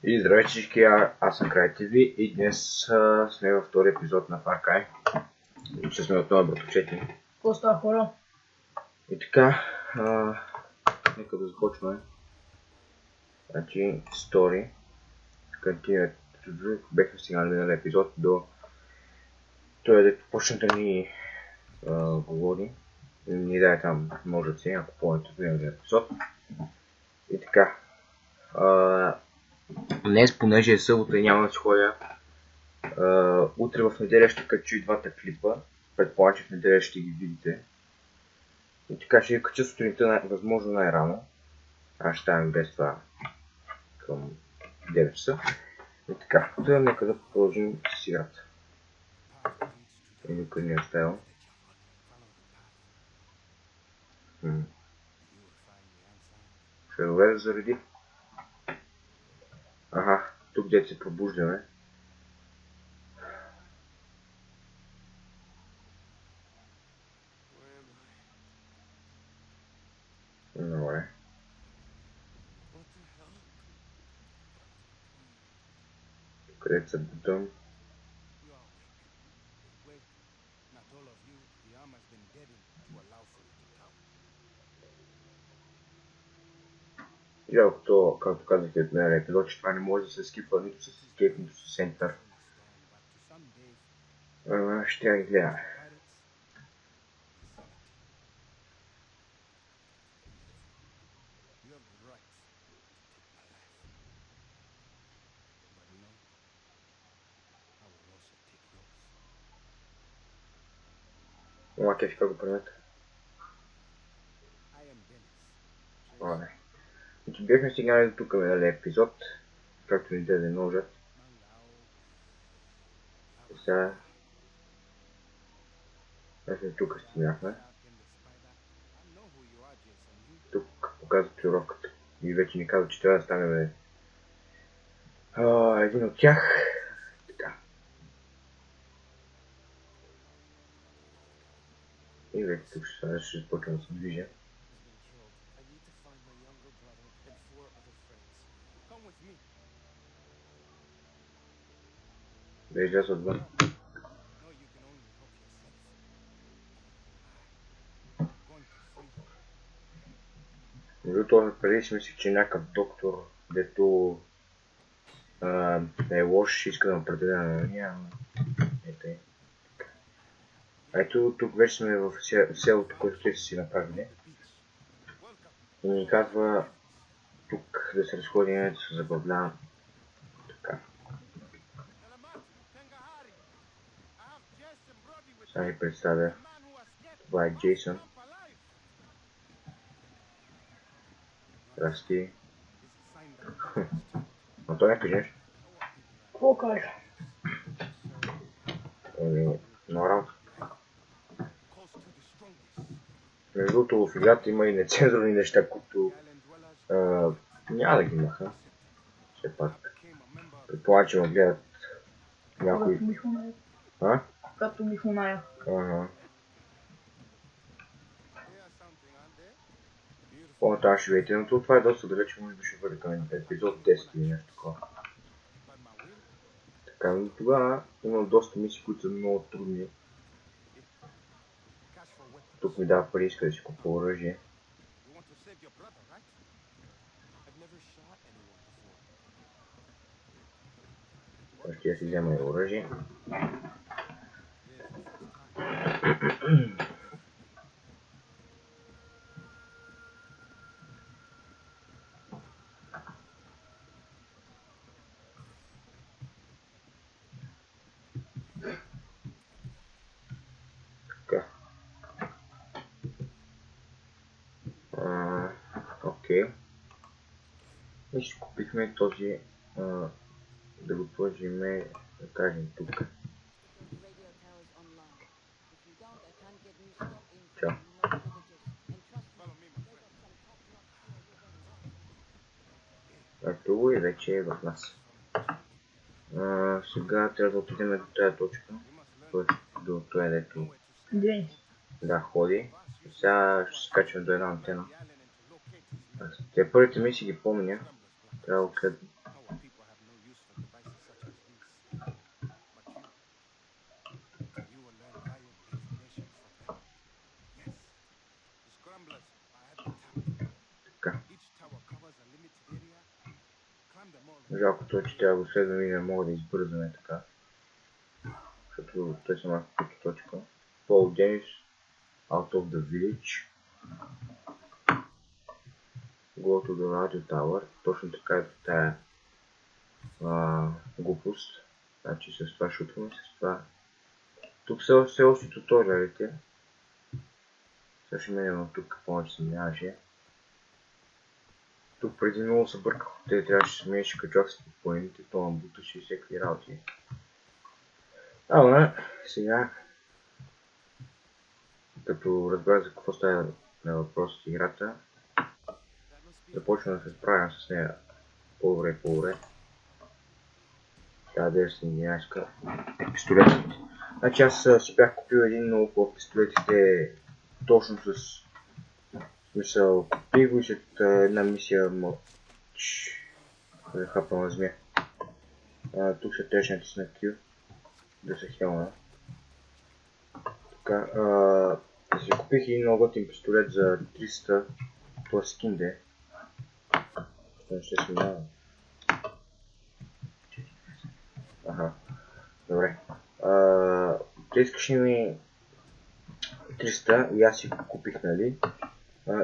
И здравейте всички, аз съм Край-ТВ и днес сме във втори епизод на Far Cry. Ще сме отново братовчети. Какво става, хора? И така, нека да започваме. Значи, стори. Бехме стигнали миналия епизод до той да почне да ни говори. Ни даде там ножици, ако помните в миналия епизод. И така. Днес, понеже е събота и няма да си ходя, утре в неделя ще кача и двата клипа. Предполагам, че в неделя ще ги видите. И така ще ги кача сутринта възможно най-рано. Аз ще ставам без това към 9 часа. И така, нека да продължим с играта. И никой не е оставил. Ще е добре да зареди. Аха, тук дете се пробуждаме. Добре. Където се бутам. Жалкото, както казахте от миналия епизод, че това не може да се скипва нито с Escape, нито с Enter. Ще я гледа. Ама кефи как го правят. Добре. Значи бяхме стигнали до тук миналия епизод, както ни даде ножът. И сега... тук стигнахме. Тук показва тренировката. И вече ни казва, че трябва да станем един от тях. Така. И вече тук ще започвам да се движа. Да изляза отвън. Между това преди си мислих, че някакъв доктор, дето е лош, иска да определя на нея. Ето е. Ето тук вече сме в селото, което те са си направили. И ни казва тук да се разходим, да се забавлявам. Така. Сега ви представя. Това е Джейсън. Здрасти. Но той не кажи нещо. Какво кажа? Норам. Между другото в играта има и нецензурни неща, които няма да ги маха. Все пак. Предполагам, че ме гледат някои... Както Михоная. Ага. По-натам ще видите, но това е доста далече, може би ще бъде към епизод 10 или нещо такова. Така, но тогава има доста мисии, които са много трудни. Тук ми дава пари, иска да си купа оръжие. Ще я си взема и оръжие. Окей. И ще купихме този, да го сложим, да кажем тук. Чао. Ето го и вече е в нас. Сега трябва да отидем до тази точка. До това, дето да ходи. Сега ще се качваме до една антена. Те първите мисии ги помня. Трябва да Жалкото, че трябва да го следвам и не мога да избързаме така. Защото той са малко като точка. Paul Dennis, out of the village. Go to the radio tower. Точно така е тая глупост. Значи с това шутваме, с това. Тук са все още туториалите. Сега ще минем от тук, повече се минаваше. Тук преди много се бърках, те трябваше да смееш, качвах се по планините, то набуташе и всякакви работи. Ама, сега, като разбрах за какво става на въпрос с играта, започвам да се справям с нея по-добре и по-добре. Тя 911 пистолетът. Значи аз си бях купил един много хубав пистолетите точно с смисъл. Купих го и след една мисия да хапам на змия. Тук се трябваше натисна Q да се хелна. Така, си купих един много готин пистолет за 300 плюс кинде. Ще сминава. Аха, добре. Те искаше ми 300 и аз си купих, нали?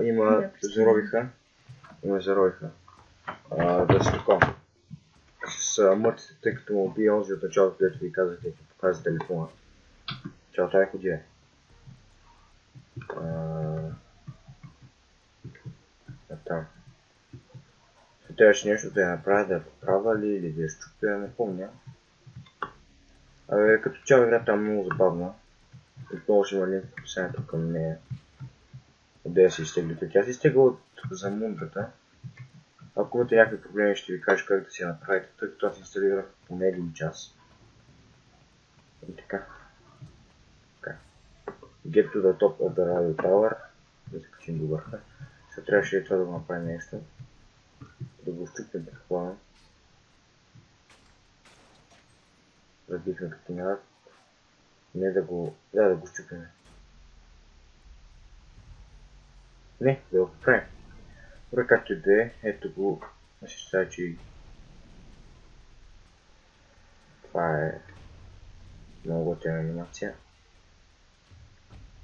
Има заровиха. Да се такова. С мъртвите, тъй като му убие онзи от началото, където ви казах, да показва телефона. Чао, тая ходи. Там. Трябваше нещо да я направя, да я поправя ли или да я щупя, не помня. Като цяло играта е много забавна. Отново ще има линк в описанието към нея. Къде да се изтеглите. Тя се изтегла от замундрата. Ако имате някакви проблеми, ще ви кажа как да си я направите, тъй като аз инсталирах поне 1 час. И така. Get to the top of the radio tower. Да се качим до върха. Сега трябваше и това да го направим нещо. Да го щупим предполагам. Разбихме като няма. Не да го... Да го щупим. Не, да го поправим. Добре, както и да е, ето го. Ще става, че това е много готина анимация.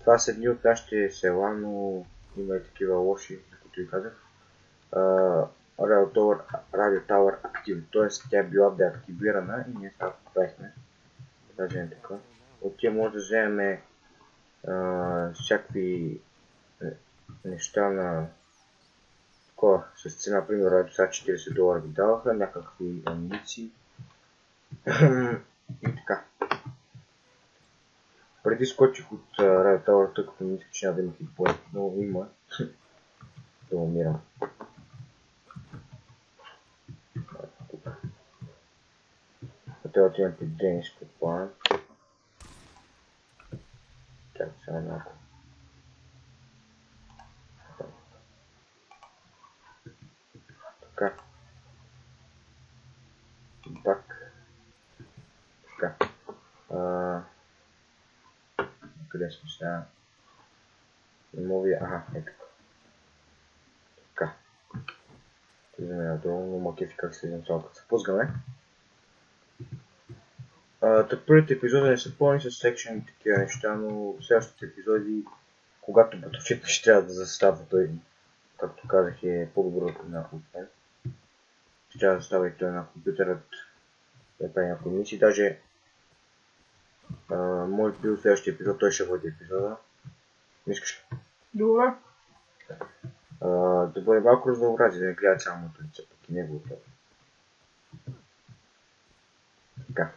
Това са едни от нашите села, но има и такива лоши, за които ви казах. Radio Tower Active, т.е. тя е била деактивирана и ние това поправихме. Даже не така. От тия може да вземем всякакви неща на такова, с цена, примерно, сега $40 ви даваха, някакви амуниции и така. Преди скочих от Radio Tower, тъй като мисля, че няма да има хитпоинт, но има. Да умирам. Трябва да отивам при Денис, предполагам. Чакай сега малко. Така. Бак. Така. Къде сме сега? Не мога видя. Аха, е тук. Така. Слизаме надолу, но макефи как слизам само като се пускаме. Първите епизоди не са пълни с секшен и такива неща, но следващите епизоди, когато Battlefield ще трябва да застава той, както казах, е по-добро от мен. Ще трябва да застава и той на компютърът да прави някои мисии. Даже моят бил следващия епизод, той ще води епизода. Искаш? Добре. Да бъде малко разнообразие, да не гледат само моето лице, пък и неговото. Така.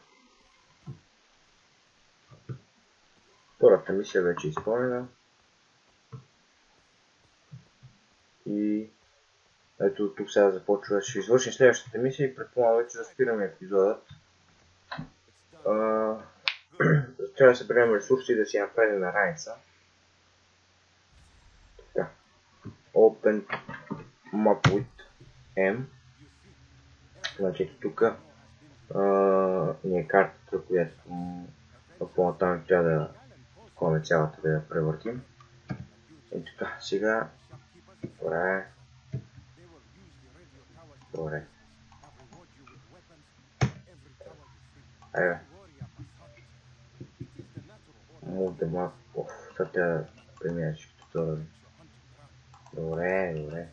Втората мисия вече е изпълнена. И ето тук сега започва, ще извършим следващата мисия и предполагам вече да спираме епизодът. Трябва да съберем ресурси и да си направим на раница. Така. Open Map with M. Значи тук ни е картата, която по-натам трябва да ходим цялата да я превъртим. И така, сега добре. Айде. Move the map off. Сега трябва да преминеш туториал. Добре, добре.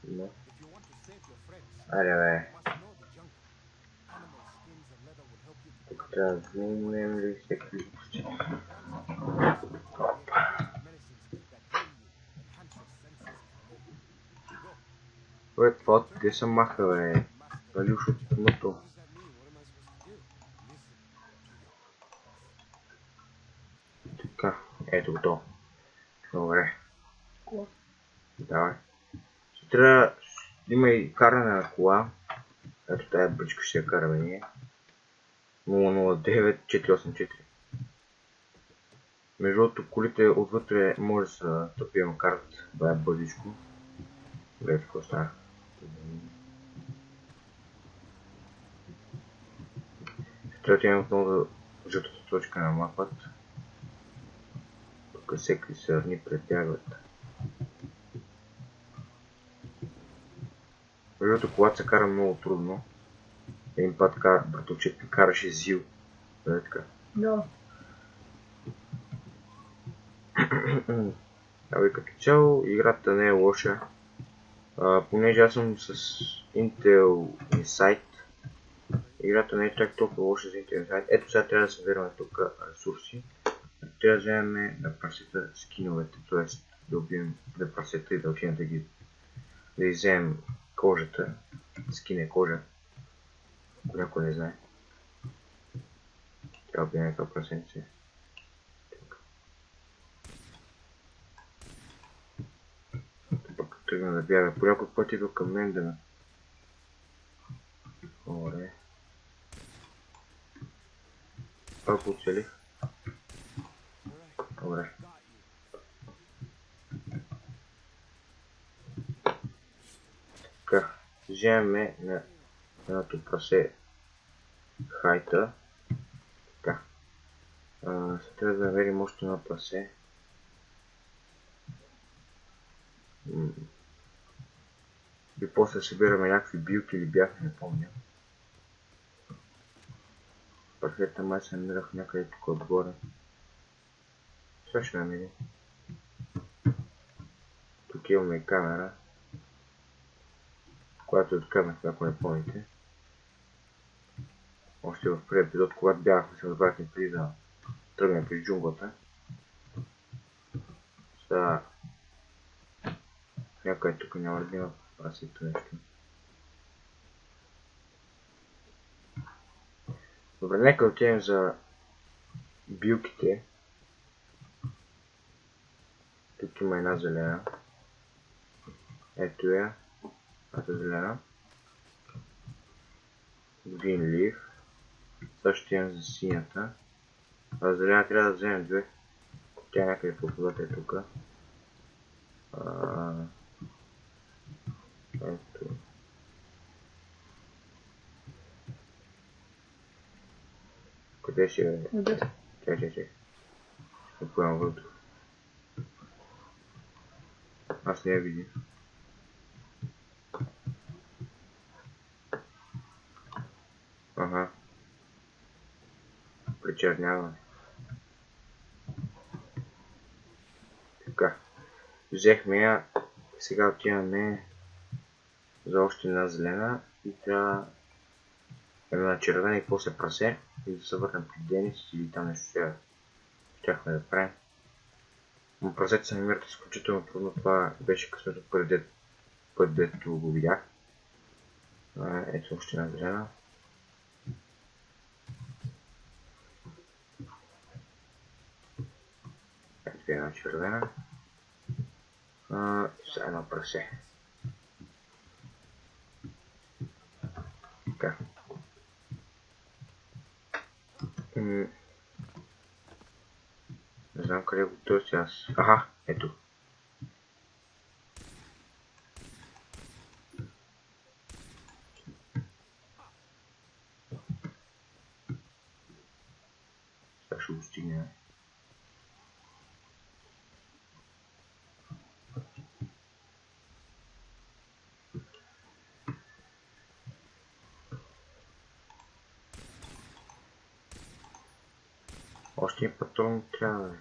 No. Айде бе. Тук трябва да минем ли всеки глупости. Бе, това откъде се маха, бе? Валюш от дното. Така, ето готово. Добре. Давай. Ще трябва да има и каране на кола. Ето тая бричка ще я караме ние. 009-484. Между другото, колите отвътре може да са тъпия карт. Това е бързичко. Гледайте какво става. Трябва да имам отново да жълтата точка на мапът. Тук всеки сърни претягват. Между другото, колата се кара много трудно. Един път братовчет ми караше Зил. Нали така? Да. Абе, като цяло играта не е лоша. Понеже аз съм с Intel Insight, играта не е чак толкова лоша за Intel Insight. Ето сега трябва да събираме тук ресурси. Трябва да вземем на прасета скиновете, т.е. да убием да прасета и да отидем да изземем кожата. Скин е кожа. Ако някой не знае. Трябва да убием някаква прасенце. Тръгна да бяга. По някой път идва към мен да ме... Добре. Пак оцелих. Добре. Така. Вземем на едното прасе хайта. Така. Сега трябва да намерим още едно прасе. И после събираме някакви билки или бяха, не помня. Прасета май се намирах някъде тук отгоре. Сега ще намерим. Тук имаме и камера, която откъмнах, ако не помните. Още в първия епизод, когато бяхме се разбрахме преди да тръгнем през джунглата. Сега някъде тук няма да има прасето нещо. Добре, нека отидем за билките. Тук има една зелена. Ето я. Ето зелена. Green Leaf. Също имам за синята. А зелена трябва да вземем две. Тя е някъде по водата е тук. Ето. Къде ще е? Чай. Ще поемам въздух. Аз не я видя. Ага. Причернява. Така. Взехме я. Сега отиваме за още една зелена и трябва една червена и после прасе и да се върнем при Денис или там нещо щяхме да правим. Но прасете се намират изключително трудно, това беше късмето преди път, дето го видях. Ето още една зелена. Ето една червена. Сега едно прасе. Така. Не знам къде го търся аз. Аха, ето. Сега ще го стигне. Още един патрон трябва.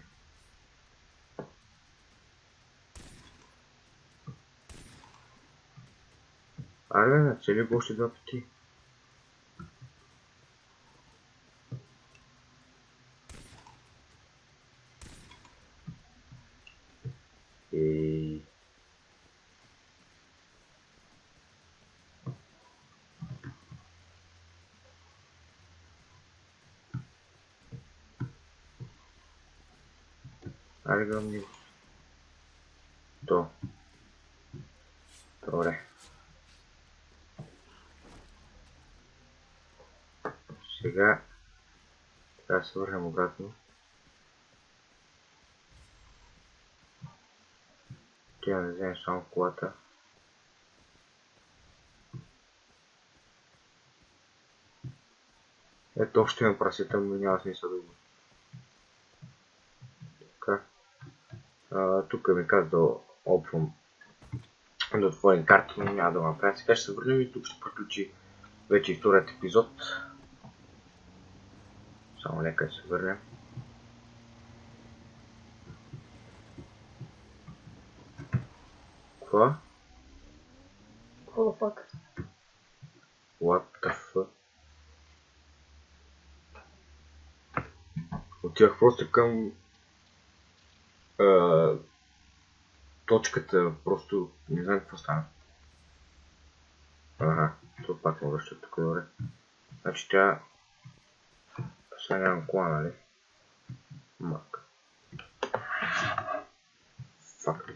Аре, нацели го още два пъти. Аре, гледам него. То. Добре. Сега трябва да се върнем обратно. Трябва да вземем само колата. Ето още имам прасета, но няма смисъл да го. Така. Тук ми каза да опвам да отворим карта, но няма да го направя. Сега ще се върнем и тук ще приключи вече и вторият епизод. Само нека се върнем. Какво? What the fuck? What the fuck? Отивах просто към точката, просто не знам какво стана. Ага, това пак ме връща тук, добре. Значи тя... Сега нямам кола, нали? Мак. Фак.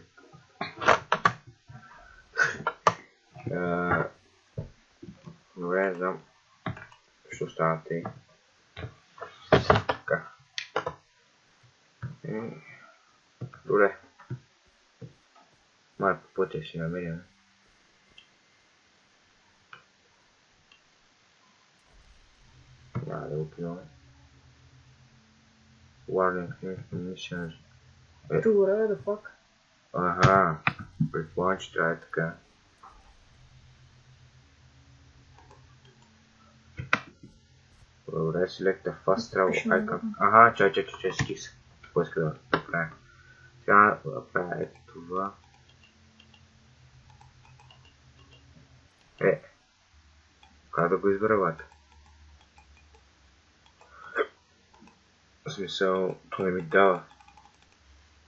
Добре, не знам. Ще останат и... Така. Добре. Май по пътя си намерим. Няма да го пиваме. Warning missions. Добре, the fuck? Ага. Предполагам, че трябва така. Добре, select the fast travel icon. Ага, чай, стих се. Какво иска да направя? Сега да направя ето това. Как да го избера, бата? В смисъл, то не ми дава.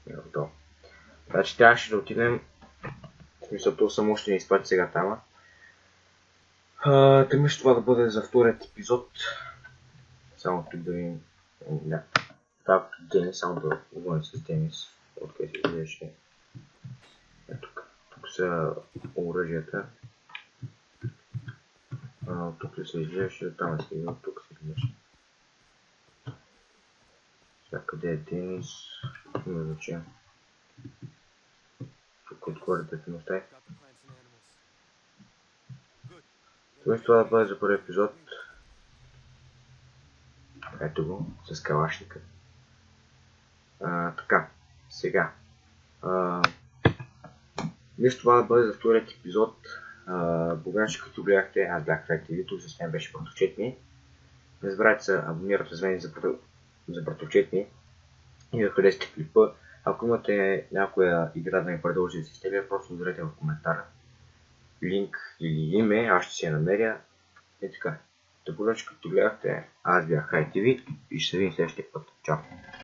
Готово. Значи трябваше да отидем. В смисъл, то само ще ни изпрати сега тама. Тъмиш това да бъде за вторият епизод. Само тук да видим. Да. Това Денис, само да говорим с Денис. Откъде се изглеждаше. Тук са оръжията. Тук ли се изглеждаше, там е стигнал, тук се изглеждаше. Сега къде е Денис? Има значение. Тук отгоре да те остави. Това да бъде за първи епизод. Ето го, с калашника. Така, сега. Вместо това да бъде за вторият епизод. Благодаря, че като гледахте, аз бях Fire TV, тук с мен беше Братовчет.ми. Не забравяйте да се абонирате за мен за Братовчет.ми и да харесате клипа. Ако имате някоя игра да ми продължи да се изтегля, просто оставете в коментара линк или име, аз ще си я намеря. И така. Благодаря, че като гледахте, аз бях Fire TV и ще се видим следващия път. Чао!